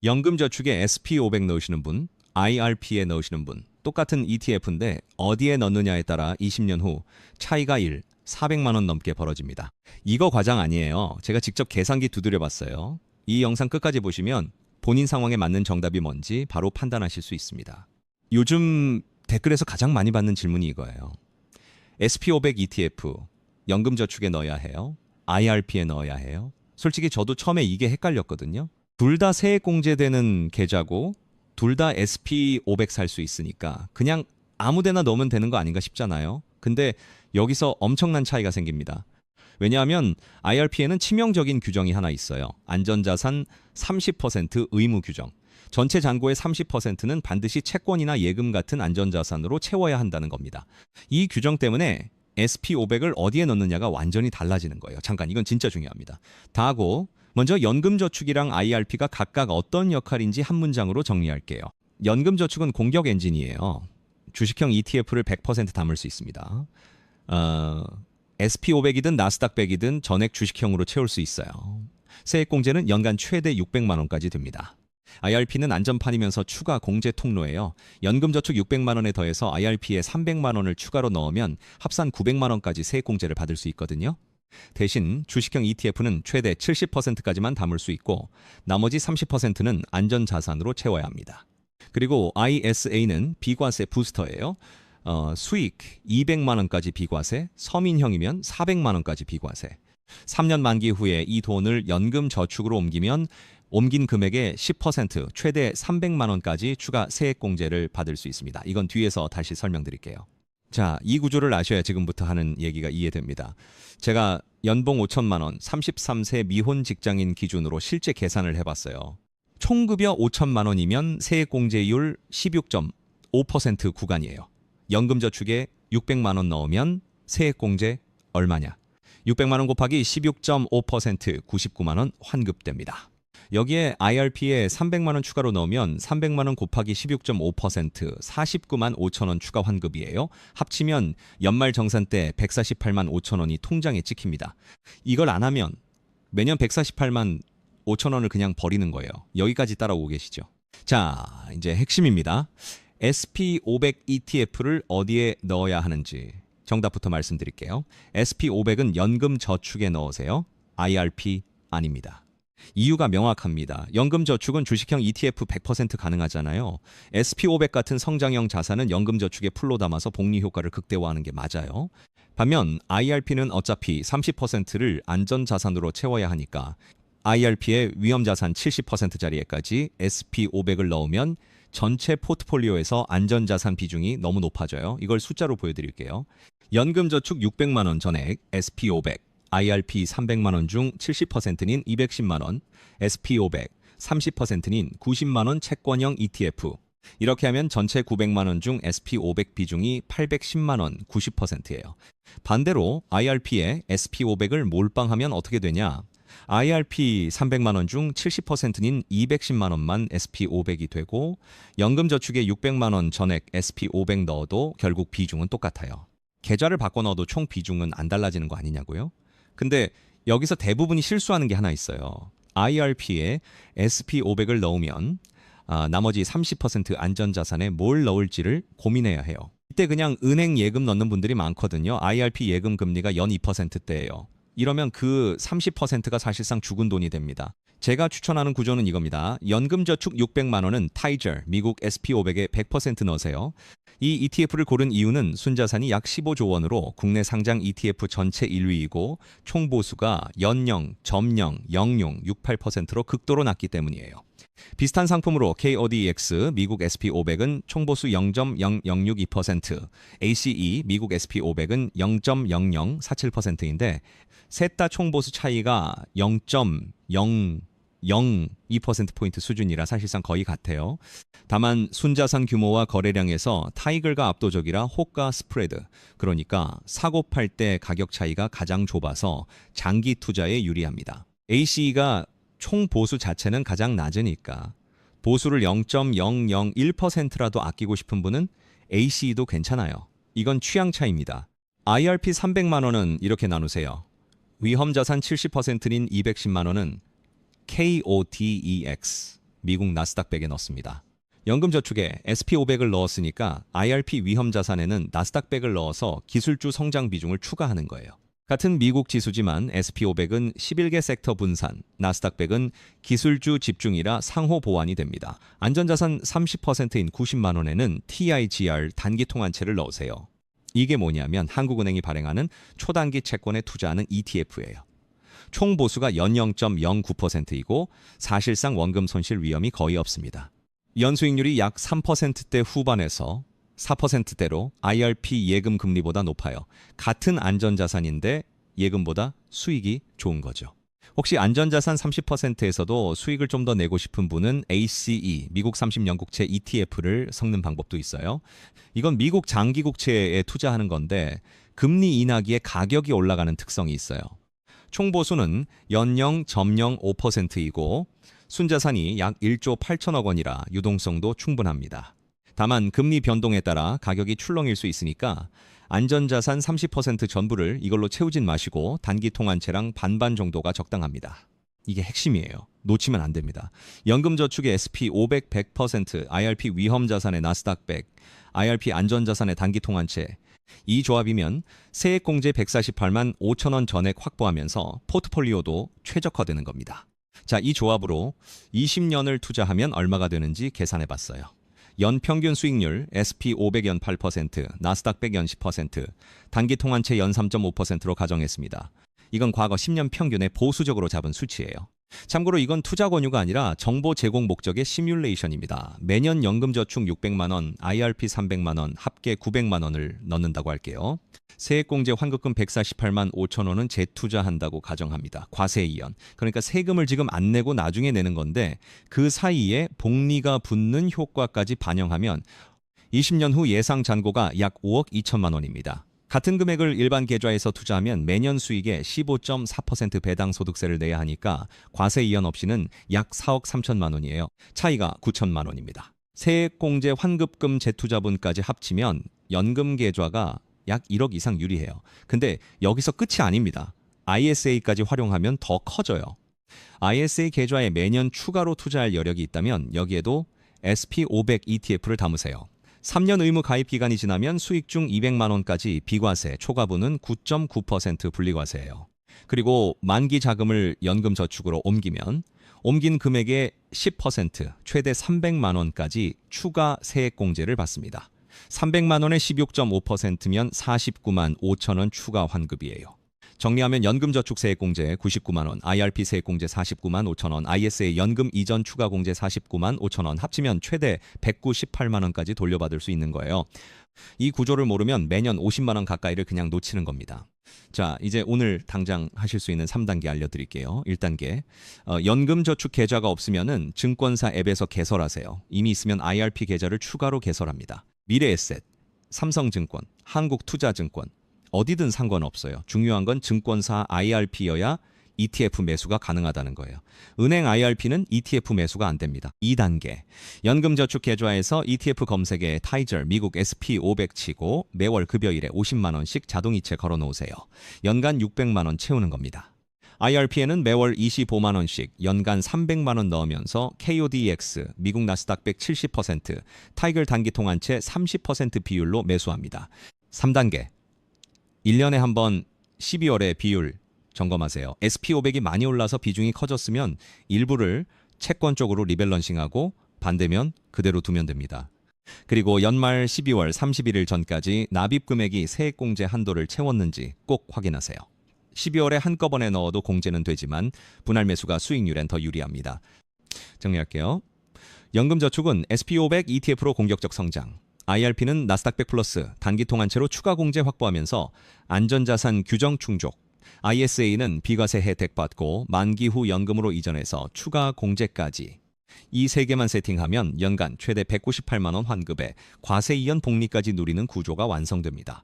연금저축에 SP500 넣으시는 분, IRP에 넣으시는 분, 똑같은 ETF인데 어디에 넣느냐에 따라 20년 후 차이가 400만 원 넘게 벌어집니다. 이거 과장 아니에요. 제가 직접 계산기 두드려 봤어요. 이 영상 끝까지 보시면 본인 상황에 맞는 정답이 뭔지 바로 판단하실 수 있습니다. 요즘 댓글에서 가장 많이 받는 질문이 이거예요. SP500 ETF, 연금저축에 넣어야 해요? IRP에 넣어야 해요? 솔직히 저도 처음에 이게 헷갈렸거든요. 둘 다 세액공제되는 계좌고 둘 다 SP500 살 수 있으니까 그냥 아무 데나 넣으면 되는 거 아닌가 싶잖아요. 근데 여기서 엄청난 차이가 생깁니다. 왜냐하면 IRP에는 치명적인 규정이 하나 있어요. 안전자산 30% 의무 규정. 전체 잔고의 30%는 반드시 채권이나 예금 같은 안전자산으로 채워야 한다는 겁니다. 이 규정 때문에 SP500을 어디에 넣느냐가 완전히 달라지는 거예요. 잠깐, 이건 진짜 중요합니다. 다 하고 먼저 연금저축이랑 IRP가 각각 어떤 역할인지 한 문장으로 정리할게요. 연금저축은 공격 엔진이에요. 주식형 ETF를 100% 담을 수 있습니다. SP500이든 나스닥 100이든 전액 주식형으로 채울 수 있어요. 세액공제는 연간 최대 600만 원까지 됩니다. IRP는 안전판이면서 추가 공제 통로예요. 연금저축 600만 원에 더해서 IRP에 300만 원을 추가로 넣으면 합산 900만 원까지 세액공제를 받을 수 있거든요. 대신 주식형 ETF는 최대 70%까지만 담을 수 있고 나머지 30%는 안전자산으로 채워야 합니다. 그리고 ISA는 비과세 부스터예요. 수익 200만 원까지 비과세, 서민형이면 400만 원까지 비과세. 3년 만기 후에 이 돈을 연금 저축으로 옮긴 금액의 10% 최대 300만 원까지 추가 세액공제를 받을 수 있습니다. 이건 뒤에서 다시 설명드릴게요. 자, 이 구조를 아셔야 지금부터 하는 얘기가 이해됩니다. 제가 연봉 5천만 원, 33세 미혼 직장인 기준으로 실제 계산을 해봤어요. 총급여 5천만 원이면 세액공제율 16.5% 구간이에요. 연금저축에 600만 원 넣으면 세액공제 얼마냐? 600만 원 곱하기 16.5% 99만 원 환급됩니다. 여기에 IRP에 300만 원 추가로 넣으면 300만 원 곱하기 16.5% 49만 5천 원 추가 환급이에요. 합치면 연말 정산 때 148만 5천 원이 통장에 찍힙니다. 이걸 안 하면 매년 148만 5천 원을 그냥 버리는 거예요. 여기까지 따라오고 계시죠? 자, 이제 핵심입니다. SP500 ETF를 어디에 넣어야 하는지 정답부터 말씀드릴게요. SP500은 연금 저축에 넣으세요. IRP 아닙니다. 이유가 명확합니다. 연금저축은 주식형 ETF 100% 가능하잖아요. SP500 같은 성장형 자산은 연금저축에 풀로 담아서 복리 효과를 극대화하는 게 맞아요. 반면 IRP는 어차피 30%를 안전자산으로 채워야 하니까 IRP의 위험자산 70%짜리에까지 SP500을 넣으면 전체 포트폴리오에서 안전자산 비중이 너무 높아져요. 이걸 숫자로 보여드릴게요. 연금저축 600만 원 전액 SP500, IRP 300만 원 중 70%인 210만 원, SP500 30%인 90만 원 채권형 ETF. 이렇게 하면 전체 900만 원 중 SP500 비중이 810만 원 90%예요. 반대로 IRP에 SP500을 몰빵하면 어떻게 되냐? IRP 300만 원 중 70%인 210만 원만 SP500이 되고 연금저축에 600만 원 전액 SP500 넣어도 결국 비중은 똑같아요. 계좌를 바꿔 넣어도 총 비중은 안 달라지는 거 아니냐고요? 근데 여기서 대부분이 실수하는 게 하나 있어요. IRP에 SP500을 넣으면 나머지 30% 안전자산에 뭘 넣을지를 고민해야 해요. 이때 그냥 은행 예금 넣는 분들이 많거든요. IRP 예금 금리가 연 2%대예요. 이러면 그 30%가 사실상 죽은 돈이 됩니다. 제가 추천하는 구조는 이겁니다. 연금저축 600만 원은 타이저, 미국 SP500에 100% 넣으세요. 이 ETF를 고른 이유는 순자산이 약 15조 원으로 국내 상장 ETF 전체 1위이고 총 보수가 연령, 점령, 영용 68%로 극도로 낮기 때문이에요. 비슷한 상품으로 KODX 미국 SP500은 총보수 0.0062%, ACE 미국 SP500은 0.0047%인데 셋 다 총보수 차이가 0.002%포인트 수준이라 사실상 거의 같아요. 다만 순자산 규모와 거래량에서 타이글가 압도적이라 호가 스프레드, 그러니까 사고 팔 때 가격 차이가 가장 좁아서 장기 투자에 유리합니다. ACE가 총 보수 자체는 가장 낮으니까 보수를 0.001%라도 아끼고 싶은 분은 ACE도 괜찮아요. 이건 취향 차이입니다. IRP 300만 원은 이렇게 나누세요. 위험자산 70%인 210만 원은 KODEX, 미국 나스닥 100에 넣습니다. 연금저축에 SP500을 넣었으니까 IRP 위험 자산에는 나스닥 100을 넣어서 기술주 성장 비중을 추가하는 거예요. 같은 미국 지수지만 SP500은 11개 섹터 분산, 나스닥 100은 기술주 집중이라 상호 보완이 됩니다. 안전자산 30%인 90만 원에는 TIGR 단기 통한채를 넣으세요. 이게 뭐냐면 한국은행이 발행하는 초단기 채권에 투자하는 ETF예요. 총 보수가 연 0.09%이고 사실상 원금 손실 위험이 거의 없습니다. 연수익률이 약 3%대 후반에서 4%대로 IRP 예금 금리보다 높아요. 같은 안전자산인데 예금보다 수익이 좋은 거죠. 혹시 안전자산 30%에서도 수익을 좀 더 내고 싶은 분은 ACE, 미국 30년국채 ETF를 섞는 방법도 있어요. 이건 미국 장기국채에 투자하는 건데 금리 인하기에 가격이 올라가는 특성이 있어요. 총 보수는 연령 0.05%이고 순자산이 약 1조 8천억 원이라 유동성도 충분합니다. 다만 금리 변동에 따라 가격이 출렁일 수 있으니까 안전자산 30% 전부를 이걸로 채우진 마시고 단기 통한채랑 반반 정도가 적당합니다. 이게 핵심이에요. 놓치면 안 됩니다. 연금저축의 SP500 100%, IRP 위험자산의 나스닥 100, IRP 안전자산의 단기 통한채 이 조합이면 세액공제 148만 5천 원 전액 확보하면서 포트폴리오도 최적화되는 겁니다. 자, 이 조합으로 20년을 투자하면 얼마가 되는지 계산해봤어요. 연평균 수익률 SP500 연 8%, 나스닥 100 연 10%, 단기 통한채 연 3.5%로 가정했습니다. 이건 과거 10년 평균에 보수적으로 잡은 수치예요. 참고로 이건 투자 권유가 아니라 정보 제공 목적의 시뮬레이션입니다. 매년 연금저축 600만 원, IRP 300만 원, 합계 900만 원을 넣는다고 할게요. 세액공제 환급금 148만 5천 원은 재투자한다고 가정합니다. 과세 이연. 그러니까 세금을 지금 안 내고 나중에 내는 건데 그 사이에 복리가 붙는 효과까지 반영하면 20년 후 예상 잔고가 약 5억 2천만 원입니다. 같은 금액을 일반 계좌에서 투자하면 매년 수익의 15.4% 배당 소득세를 내야 하니까 과세 이연 없이는 약 4억 3천만 원이에요. 차이가 9천만 원입니다. 세액공제 환급금 재투자분까지 합치면 연금 계좌가 약 1억 이상 유리해요. 근데 여기서 끝이 아닙니다. ISA까지 활용하면 더 커져요. ISA 계좌에 매년 추가로 투자할 여력이 있다면 여기에도 SP500 ETF를 담으세요. 3년 의무 가입 기간이 지나면 수익 중 200만 원까지 비과세, 초과분은 9.9% 분리과세예요. 그리고 만기 자금을 연금저축으로 옮기면 옮긴 금액의 10%, 최대 300만 원까지 추가 세액공제를 받습니다. 300만 원에 16.5%면 49만 5천 원 추가 환급이에요. 정리하면 연금저축 세액공제 99만 원, IRP 세액공제 49만 5천 원, ISA 연금 이전 추가공제 49만 5천 원 합치면 최대 198만 원까지 돌려받을 수 있는 거예요. 이 구조를 모르면 매년 50만 원 가까이를 그냥 놓치는 겁니다. 자, 이제 오늘 당장 하실 수 있는 3단계 알려드릴게요. 1단계, 연금저축 계좌가 없으면은 증권사 앱에서 개설하세요. 이미 있으면 IRP 계좌를 추가로 개설합니다. 미래에셋, 삼성증권, 한국투자증권 어디든 상관없어요. 중요한 건 증권사 IRP여야 ETF 매수가 가능하다는 거예요. 은행 IRP는 ETF 매수가 안 됩니다. 2단계, 연금저축 계좌에서 ETF 검색에 타이저 미국 SP500 치고 매월 급여일에 50만 원씩 자동이체 걸어놓으세요. 연간 600만 원 채우는 겁니다. IRP에는 매월 25만 원씩 연간 300만 원 넣으면서 KODX, 미국 나스닥 100 70%, 타이거 단기 통한채 30% 비율로 매수합니다. 3단계, 1년에 한 번 12월에 비율 점검하세요. SP500이 많이 올라서 비중이 커졌으면 일부를 채권 쪽으로 리밸런싱하고 반대면 그대로 두면 됩니다. 그리고 연말 12월 31일 전까지 납입 금액이 세액공제 한도를 채웠는지 꼭 확인하세요. 12월에 한꺼번에 넣어도 공제는 되지만 분할 매수가 수익률엔 더 유리합니다. 정리할게요. 연금저축은 SP500 ETF로 공격적 성장, IRP는 나스닥 100 플러스 단기 통한채로 추가 공제 확보하면서 안전자산 규정 충족, ISA는 비과세 혜택 받고 만기 후 연금으로 이전해서 추가 공제까지. 이 세 개만 세팅하면 연간 최대 198만 원 환급에 과세 이연 복리까지 누리는 구조가 완성됩니다.